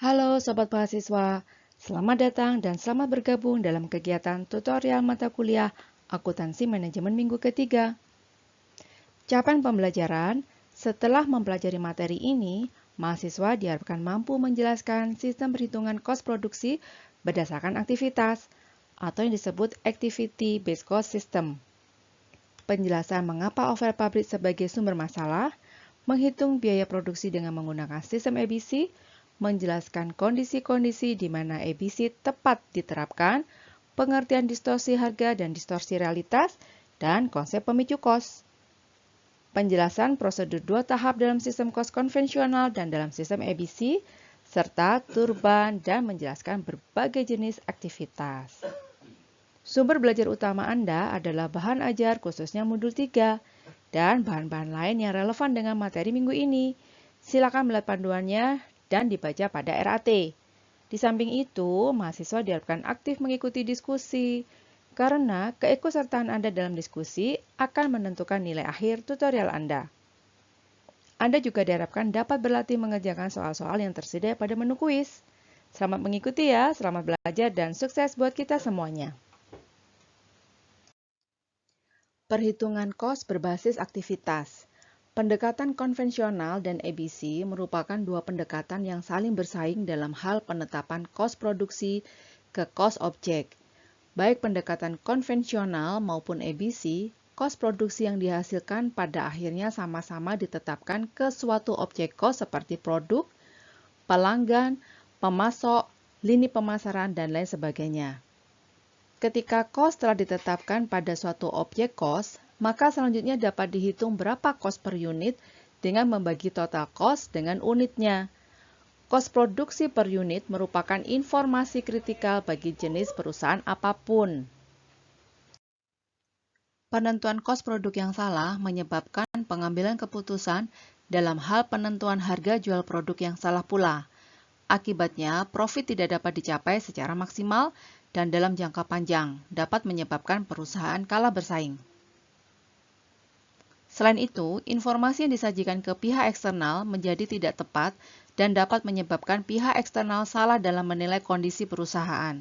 Halo Sobat Mahasiswa, selamat datang dan selamat bergabung dalam kegiatan tutorial mata kuliah Akuntansi Manajemen Minggu ketiga. Capaian pembelajaran, setelah mempelajari materi ini, mahasiswa diharapkan mampu menjelaskan sistem perhitungan kos produksi berdasarkan aktivitas, atau yang disebut Activity Based Cost System. Penjelasan mengapa overhead pabrik sebagai sumber masalah, menghitung biaya produksi dengan menggunakan sistem ABC, menjelaskan kondisi-kondisi di mana ABC tepat diterapkan, pengertian distorsi harga dan distorsi realitas, dan konsep pemicu kos. Penjelasan prosedur 2 tahap dalam sistem kos konvensional dan dalam sistem ABC, serta turban dan menjelaskan berbagai jenis aktivitas. Sumber belajar utama Anda adalah bahan ajar khususnya modul 3 dan bahan-bahan lain yang relevan dengan materi minggu ini. Silakan melihat panduannya dan dibaca pada RAT. Di samping itu, mahasiswa diharapkan aktif mengikuti diskusi, karena keikutsertaan Anda dalam diskusi akan menentukan nilai akhir tutorial Anda. Anda juga diharapkan dapat berlatih mengerjakan soal-soal yang tersedia pada menu kuis. Selamat mengikuti ya, selamat belajar dan sukses buat kita semuanya. Perhitungan kos berbasis aktivitas. Pendekatan konvensional dan ABC merupakan dua pendekatan yang saling bersaing dalam hal penetapan kos produksi ke kos objek. Baik pendekatan konvensional maupun ABC, kos produksi yang dihasilkan pada akhirnya sama-sama ditetapkan ke suatu objek kos seperti produk, pelanggan, pemasok, lini pemasaran, dan lain sebagainya. Ketika kos telah ditetapkan pada suatu objek kos, maka selanjutnya dapat dihitung berapa kos per unit dengan membagi total kos dengan unitnya. Kos produksi per unit merupakan informasi kritikal bagi jenis perusahaan apapun. Penentuan kos produk yang salah menyebabkan pengambilan keputusan dalam hal penentuan harga jual produk yang salah pula. Akibatnya, profit tidak dapat dicapai secara maksimal dan dalam jangka panjang dapat menyebabkan perusahaan kalah bersaing. Selain itu, informasi yang disajikan ke pihak eksternal menjadi tidak tepat dan dapat menyebabkan pihak eksternal salah dalam menilai kondisi perusahaan.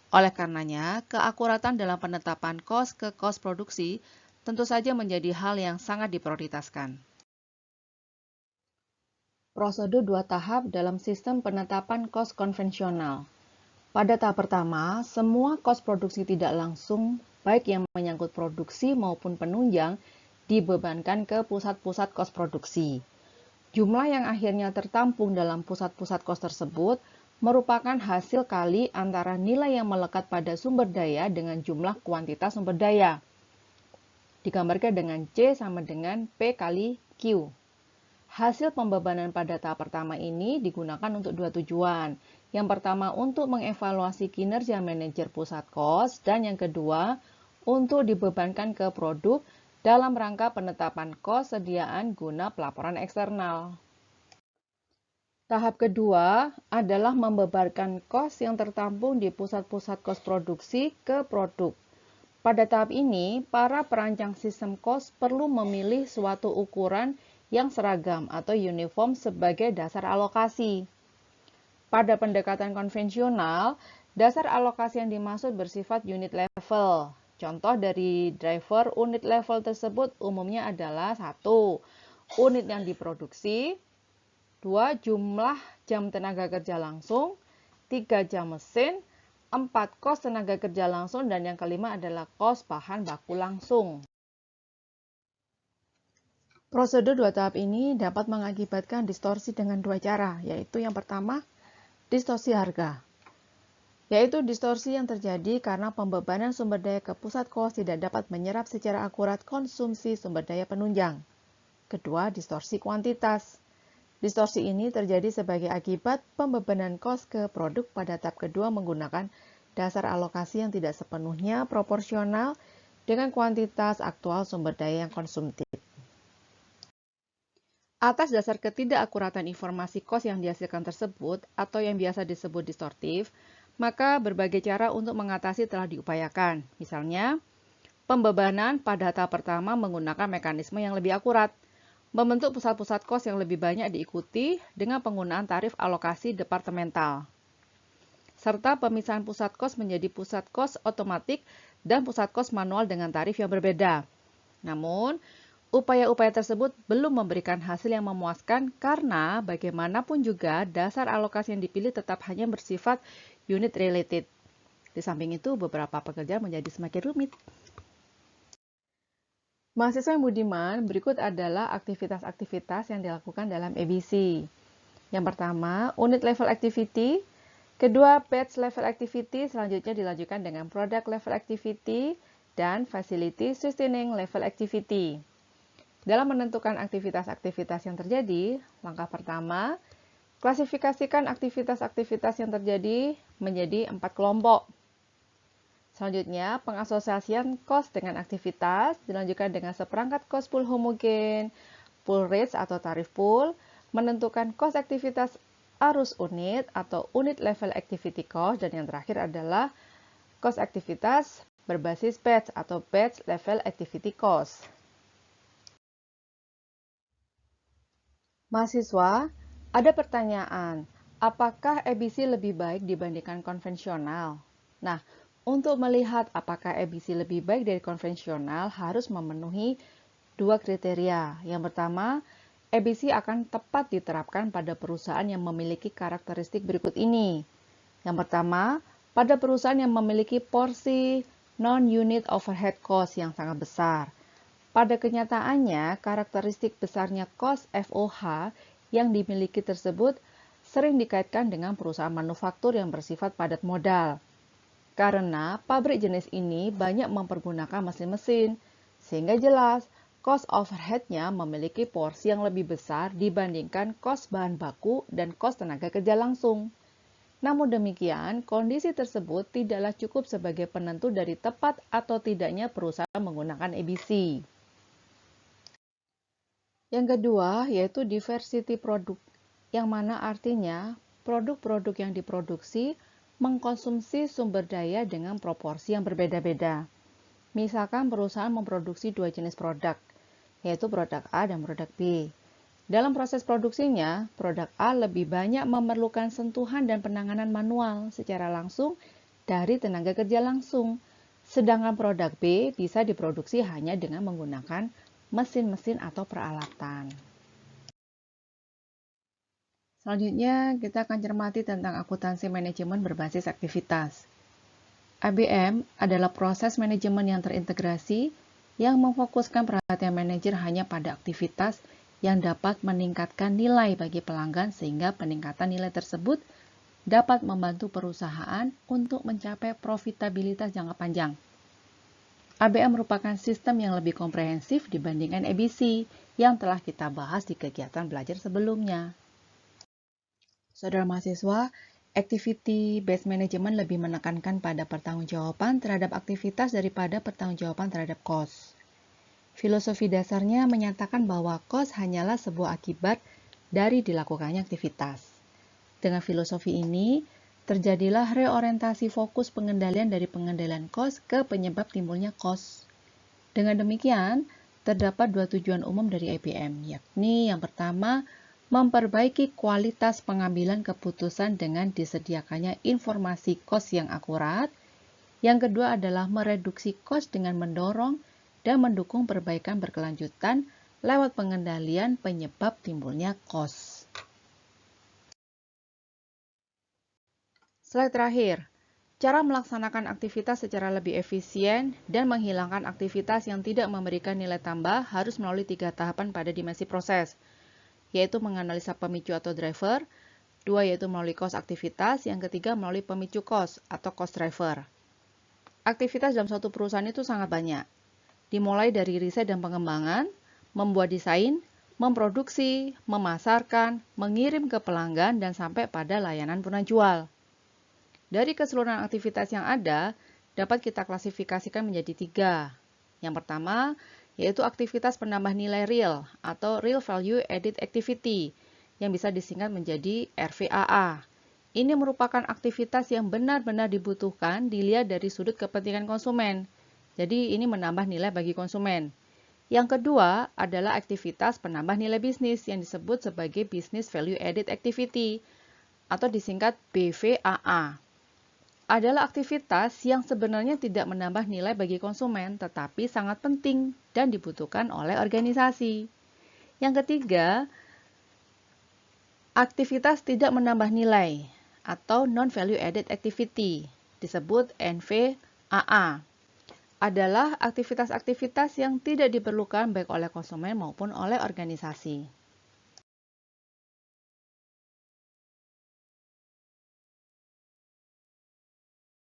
Oleh karenanya, keakuratan dalam penetapan kos ke kos produksi tentu saja menjadi hal yang sangat diprioritaskan. Prosedur 2 tahap dalam sistem penetapan kos konvensional. Pada tahap pertama, semua kos produksi tidak langsung, baik yang menyangkut produksi maupun penunjang, dibebankan ke pusat-pusat kos produksi. Jumlah yang akhirnya tertampung dalam pusat-pusat kos tersebut merupakan hasil kali antara nilai yang melekat pada sumber daya dengan jumlah kuantitas sumber daya. Digambarkan dengan C sama dengan P kali Q. Hasil pembebanan pada tahap pertama ini digunakan untuk dua tujuan. Yang pertama untuk mengevaluasi kinerja manajer pusat kos, dan yang kedua untuk dibebankan ke produk dalam rangka penetapan kos sediaan guna pelaporan eksternal. Tahap kedua adalah membebankan kos yang tertampung di pusat-pusat kos produksi ke produk. Pada tahap ini, para perancang sistem kos perlu memilih suatu ukuran yang seragam atau uniform sebagai dasar alokasi. Pada pendekatan konvensional, dasar alokasi yang dimaksud bersifat unit level. Contoh dari driver unit level tersebut umumnya adalah 1. Unit yang diproduksi, 2. Jumlah jam tenaga kerja langsung, 3. Jam mesin, 4. Kos tenaga kerja langsung, dan yang kelima adalah kos bahan baku langsung. Prosedur 2 tahap ini dapat mengakibatkan distorsi dengan dua cara, yaitu yang pertama, distorsi harga, yaitu distorsi yang terjadi karena pembebanan sumber daya ke pusat kos tidak dapat menyerap secara akurat konsumsi sumber daya penunjang. Kedua, distorsi kuantitas. Distorsi ini terjadi sebagai akibat pembebanan kos ke produk pada tahap kedua menggunakan dasar alokasi yang tidak sepenuhnya proporsional dengan kuantitas aktual sumber daya yang konsumtif. Atas dasar ketidakakuratan informasi kos yang dihasilkan tersebut, atau yang biasa disebut distortif, maka berbagai cara untuk mengatasi telah diupayakan. Misalnya, pembebanan pada tahap pertama menggunakan mekanisme yang lebih akurat. Membentuk pusat-pusat kos yang lebih banyak diikuti dengan penggunaan tarif alokasi departemental, serta pemisahan pusat kos menjadi pusat kos otomatik dan pusat kos manual dengan tarif yang berbeda. Namun, upaya-upaya tersebut belum memberikan hasil yang memuaskan karena bagaimanapun juga dasar alokasi yang dipilih tetap hanya bersifat unit related. Di samping itu, beberapa pekerjaan menjadi semakin rumit. Mahasiswa yang budiman, berikut adalah aktivitas-aktivitas yang dilakukan dalam ABC. Yang pertama, unit level activity. Kedua, batch level activity. Selanjutnya dilanjutkan dengan product level activity dan facility sustaining level activity. Dalam menentukan aktivitas-aktivitas yang terjadi, langkah pertama, klasifikasikan aktivitas-aktivitas yang terjadi menjadi 4 kelompok. Selanjutnya, pengasosiasian cost dengan aktivitas dilanjutkan dengan seperangkat cost pool homogen, pool rates atau tarif pool, menentukan cost aktivitas arus unit atau unit level activity cost, dan yang terakhir adalah cost aktivitas berbasis batch atau batch level activity cost. Mahasiswa, ada pertanyaan, apakah ABC lebih baik dibandingkan konvensional? Nah, untuk melihat apakah ABC lebih baik dari konvensional harus memenuhi 2 kriteria. Yang pertama, ABC akan tepat diterapkan pada perusahaan yang memiliki karakteristik berikut ini. Yang pertama, pada perusahaan yang memiliki porsi non-unit overhead cost yang sangat besar. Pada kenyataannya, karakteristik besarnya cost FOH yang dimiliki tersebut sering dikaitkan dengan perusahaan manufaktur yang bersifat padat modal. Karena pabrik jenis ini banyak mempergunakan mesin-mesin, sehingga jelas cost overhead-nya memiliki porsi yang lebih besar dibandingkan cost bahan baku dan cost tenaga kerja langsung. Namun demikian, kondisi tersebut tidaklah cukup sebagai penentu dari tepat atau tidaknya perusahaan menggunakan ABC. Yang kedua, yaitu diversity produk, yang mana artinya produk-produk yang diproduksi mengkonsumsi sumber daya dengan proporsi yang berbeda-beda. Misalkan perusahaan memproduksi 2 jenis produk, yaitu produk A dan produk B. Dalam proses produksinya, produk A lebih banyak memerlukan sentuhan dan penanganan manual secara langsung dari tenaga kerja langsung, sedangkan produk B bisa diproduksi hanya dengan menggunakan mesin-mesin atau peralatan. Selanjutnya, kita akan cermati tentang akuntansi manajemen berbasis aktivitas. ABM adalah proses manajemen yang terintegrasi yang memfokuskan perhatian manajer hanya pada aktivitas yang dapat meningkatkan nilai bagi pelanggan sehingga peningkatan nilai tersebut dapat membantu perusahaan untuk mencapai profitabilitas jangka panjang. ABM merupakan sistem yang lebih komprehensif dibandingkan ABC yang telah kita bahas di kegiatan belajar sebelumnya. Saudara mahasiswa, activity based management lebih menekankan pada pertanggungjawaban terhadap aktivitas daripada pertanggungjawaban terhadap cost. Filosofi dasarnya menyatakan bahwa cost hanyalah sebuah akibat dari dilakukannya aktivitas. Dengan filosofi ini, terjadilah reorientasi fokus pengendalian dari pengendalian cost ke penyebab timbulnya cost. Dengan demikian, terdapat 2 tujuan umum dari ABM, yakni yang pertama, memperbaiki kualitas pengambilan keputusan dengan disediakannya informasi cost yang akurat. Yang kedua adalah mereduksi cost dengan mendorong dan mendukung perbaikan berkelanjutan lewat pengendalian penyebab timbulnya cost. Slide terakhir, cara melaksanakan aktivitas secara lebih efisien dan menghilangkan aktivitas yang tidak memberikan nilai tambah harus melalui 3 tahapan pada dimensi proses, yaitu menganalisa pemicu atau driver, 2 yaitu melalui cost aktivitas, yang ketiga melalui pemicu cost atau cost driver. Aktivitas dalam suatu perusahaan itu sangat banyak, dimulai dari riset dan pengembangan, membuat desain, memproduksi, memasarkan, mengirim ke pelanggan, dan sampai pada layanan penjual. Dari keseluruhan aktivitas yang ada, dapat kita klasifikasikan menjadi 3. Yang pertama, yaitu aktivitas penambah nilai real atau Real Value Added Activity yang bisa disingkat menjadi RVAA. Ini merupakan aktivitas yang benar-benar dibutuhkan dilihat dari sudut kepentingan konsumen. Jadi ini menambah nilai bagi konsumen. Yang kedua adalah aktivitas penambah nilai bisnis yang disebut sebagai Business Value Added Activity atau disingkat BVAA. Adalah aktivitas yang sebenarnya tidak menambah nilai bagi konsumen, tetapi sangat penting dan dibutuhkan oleh organisasi. Yang ketiga, aktivitas tidak menambah nilai atau non-value added activity, disebut NVAA, adalah aktivitas-aktivitas yang tidak diperlukan baik oleh konsumen maupun oleh organisasi.